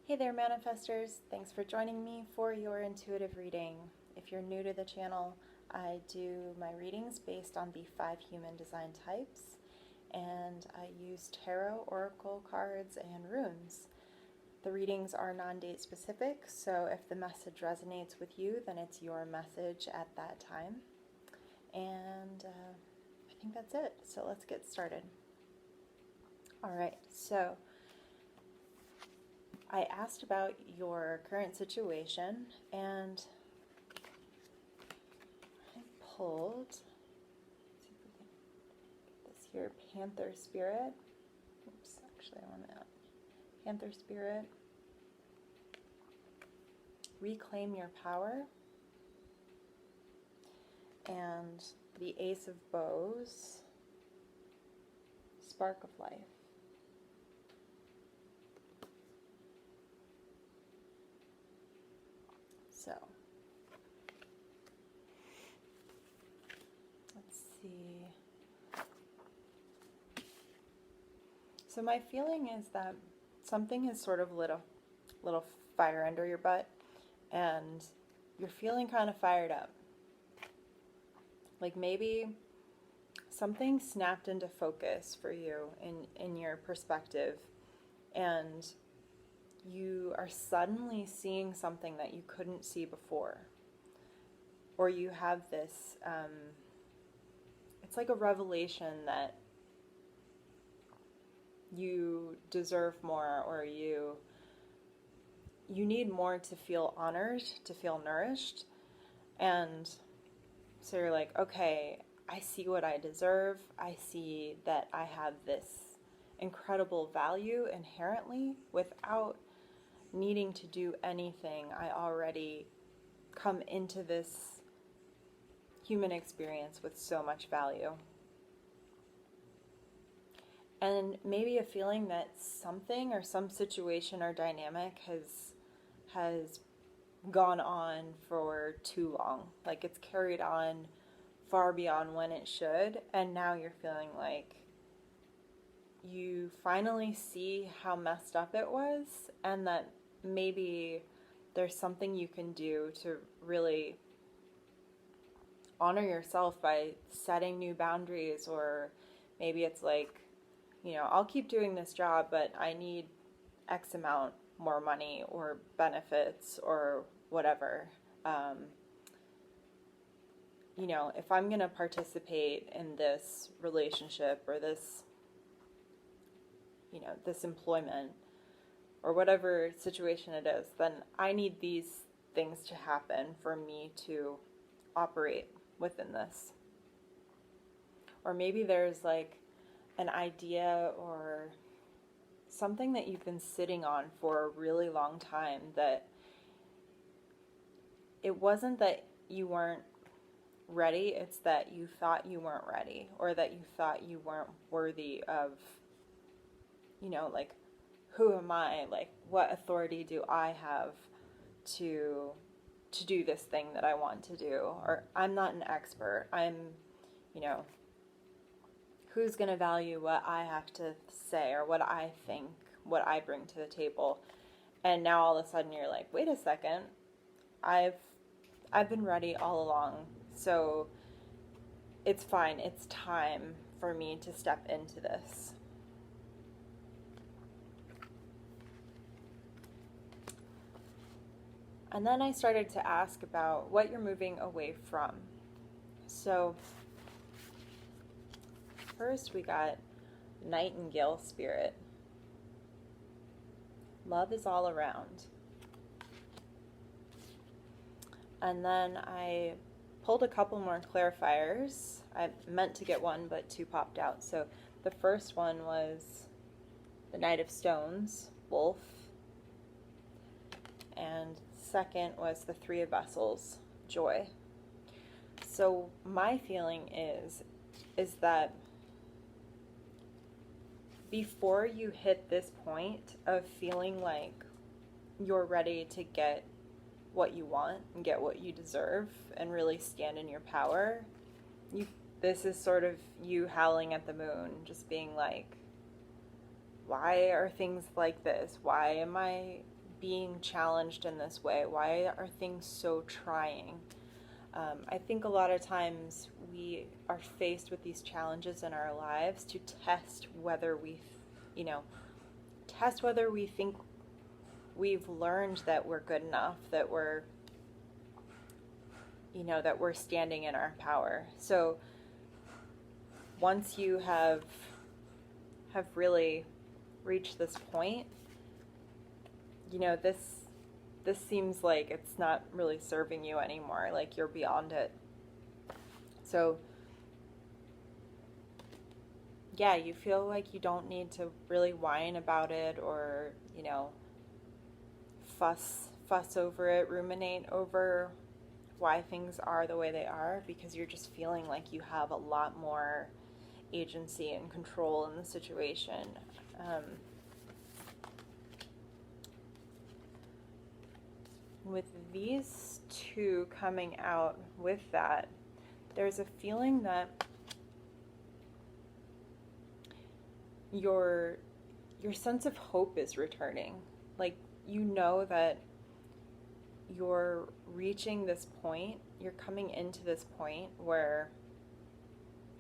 Hey there, Manifestors. Thanks for joining me for your intuitive reading. If you're new to the channel, I do my readings based on the 5 human design types, and I use tarot, oracle cards, and runes. The readings are non-date specific, so if the message resonates with you, then it's your message at that time. And I think that's it. So let's get started. All right, so I asked about your current situation, and I pulled, let's see if we can get this here, Panther Spirit. Oops, actually I want that. Panther Spirit. Reclaim your power. And the Ace of Bows. Spark of Life. So, let's see. So my feeling is that something has sort of lit a little fire under your butt, and you're feeling kind of fired up. Like maybe something snapped into focus for you in your perspective, and you are suddenly seeing something that you couldn't see before. Or you have this, it's like a revelation that you deserve more, or you need more to feel honored, to feel nourished. And so you're like, okay, I see what I deserve. I see that I have this incredible value inherently without needing to do anything. I already come into this human experience with so much value. And maybe a feeling that something or some situation or dynamic has gone on for too long. Like it's carried on far beyond when it should, and now you're feeling like you finally see how messed up it was, and that maybe there's something you can do to really honor yourself by setting new boundaries. Or maybe it's like, I'll keep doing this job, but I need X amount more money or benefits or whatever. If I'm going to participate in this relationship or this, this employment or whatever situation it is, then I need these things to happen for me to operate within this. Or maybe there's like an idea or something that you've been sitting on for a really long time, that it wasn't that you weren't ready, it's that you thought you weren't ready, or that you thought you weren't worthy of, like, who am I? Like, what authority do I have to do this thing that I want to do? Or I'm not an expert. I'm, who's going to value what I have to say or what I think, what I bring to the table? And now all of a sudden you're like, wait a second, I've been ready all along. So it's fine. It's time for me to step into this. And then I started to ask about what you're moving away from. So first we got Nightingale Spirit. Love is all around. And then I pulled a couple more clarifiers. I meant to get one, but 2 popped out. So the first one was the Knight of Stones, Wolf. And second was the 3 of Vessels, Joy. So my feeling is that before you hit this point of feeling like you're ready to get what you want and get what you deserve and really stand in your power, this is sort of you howling at the moon, just being like, why are things like this? Why am I being challenged in this way? Why are things so trying? I think a lot of times we are faced with these challenges in our lives to test whether test whether we think we've learned that we're good enough, that we're standing in our power. So once you have really reached this point, this seems like it's not really serving you anymore, like you're beyond it. So yeah, you feel like you don't need to really whine about it or, fuss over it, ruminate over why things are the way they are, because you're just feeling like you have a lot more agency and control in the situation. With these two coming out with that, there's a feeling that your sense of hope is returning. Like, that you're reaching this point, you're coming into this point where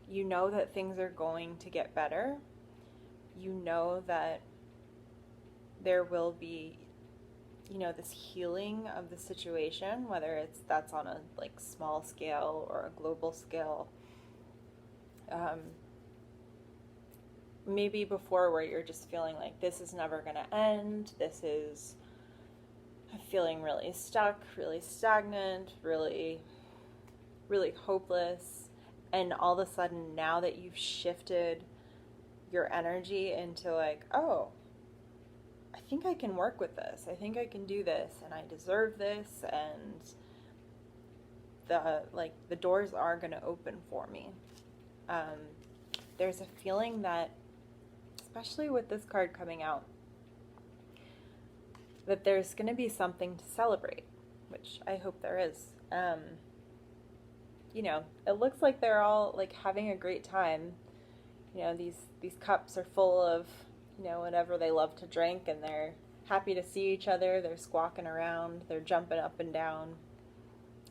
that things are going to get better. That there will be this healing of the situation, whether that's on a small scale or a global scale. Maybe before, where you're just feeling like this is never going to end, I'm feeling really stuck, really stagnant, really, really hopeless. And all of a sudden, now that you've shifted your energy into oh, I think I can work with this. I think I can do this, and I deserve this, and the doors are going to open for me. There's a feeling that, especially with this card coming out, that there's going to be something to celebrate, which I hope there is. It looks like they're all having a great time. These cups are full of whatever they love to drink, and they're happy to see each other. They're squawking around, they're jumping up and down.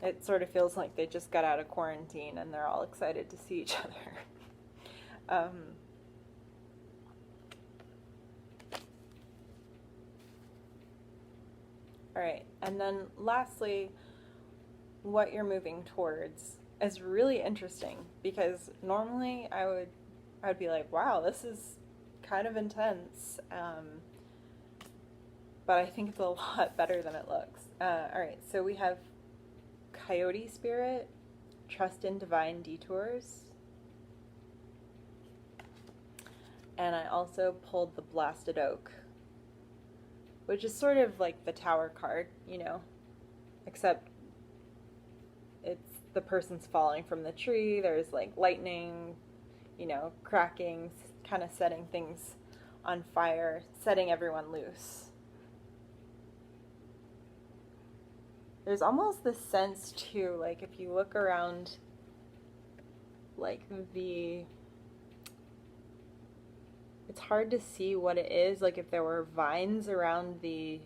It sort of feels like they just got out of quarantine and they're all excited to see each other. All right, and then lastly, what you're moving towards is really interesting, because normally I would be like, wow, this is kind of intense, but I think it's a lot better than it looks. All right, so we have Coyote Spirit, Trust in Divine Detours, and I also pulled the Blasted Oak, which is sort of like the Tower card, except it's the person's falling from the tree, there's lightning, cracking, kind of setting things on fire, setting everyone loose. There's almost this sense too, if you look around, it's hard to see what it is, if there were vines around the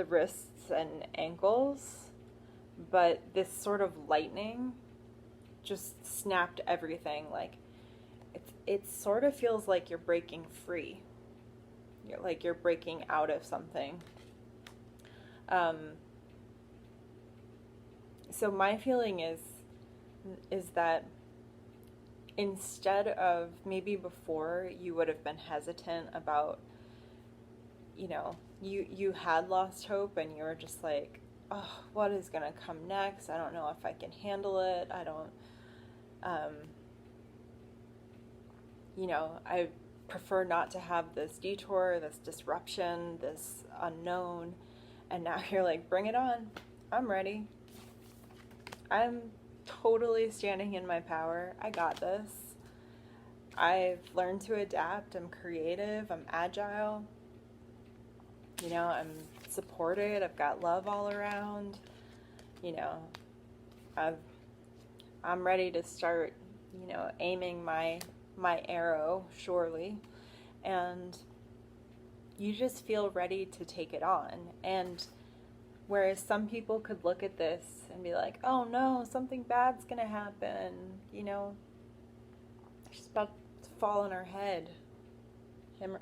wrists and ankles, but this sort of lightning just snapped everything. It sort of feels like you're breaking free. You're breaking out of something. So my feeling is that instead of, maybe before you would have been hesitant about, you had lost hope and you were just like, oh, what is going to come next? I don't know if I can handle it. I don't, I prefer not to have this detour, this disruption, this unknown. And now you're like, bring it on. I'm ready. I'm totally standing in my power. I got this. I've learned to adapt. I'm creative. I'm agile. I'm supported. I've got love all around. I'm ready to start, aiming my arrow, surely. And, you just feel ready to take it on. And whereas some people could look at this and be like, oh no, something bad's gonna happen, you know, she's about to fall on her head.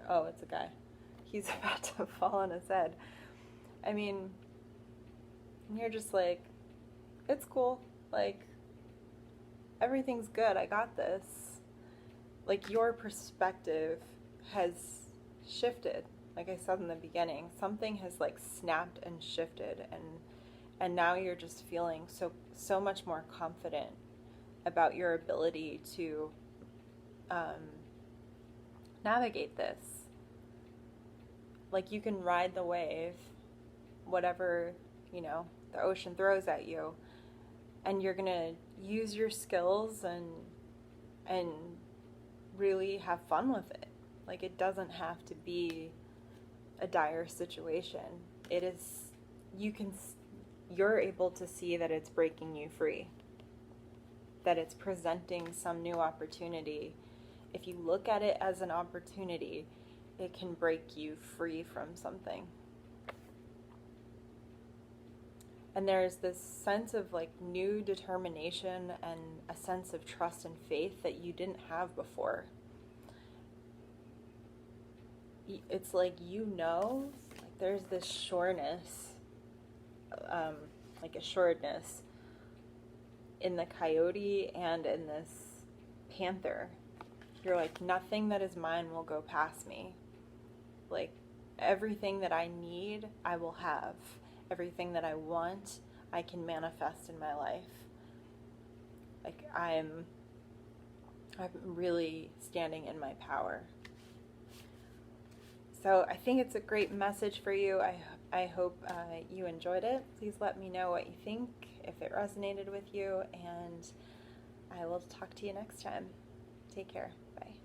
Oh, it's a guy. He's about to fall on his head. I mean, and you're just like, it's cool. Like, everything's good. I got this. Like, your perspective has shifted. Like I said in the beginning, something has like snapped and shifted, and now you're just feeling so much more confident about your ability to navigate this. Like, you can ride the wave, whatever, you know, the ocean throws at you, and you're gonna use your skills and really have fun with it. Like, it doesn't have to be a dire situation. It is, you're able to see that it's breaking you free, that it's presenting some new opportunity. If you look at it as an opportunity, it can break you free from something. And there's this sense of like new determination and a sense of trust and faith that you didn't have before. It's like, you know, like there's this sureness, like assuredness in the coyote and in this panther. You're like, nothing that is mine will go past me. Like, everything that I need, I will have. Everything that I want, I can manifest in my life. Like, I'm really standing in my power. So I think it's a great message for you. I hope you enjoyed it. Please let me know what you think, if it resonated with you, and I will talk to you next time. Take care. Bye.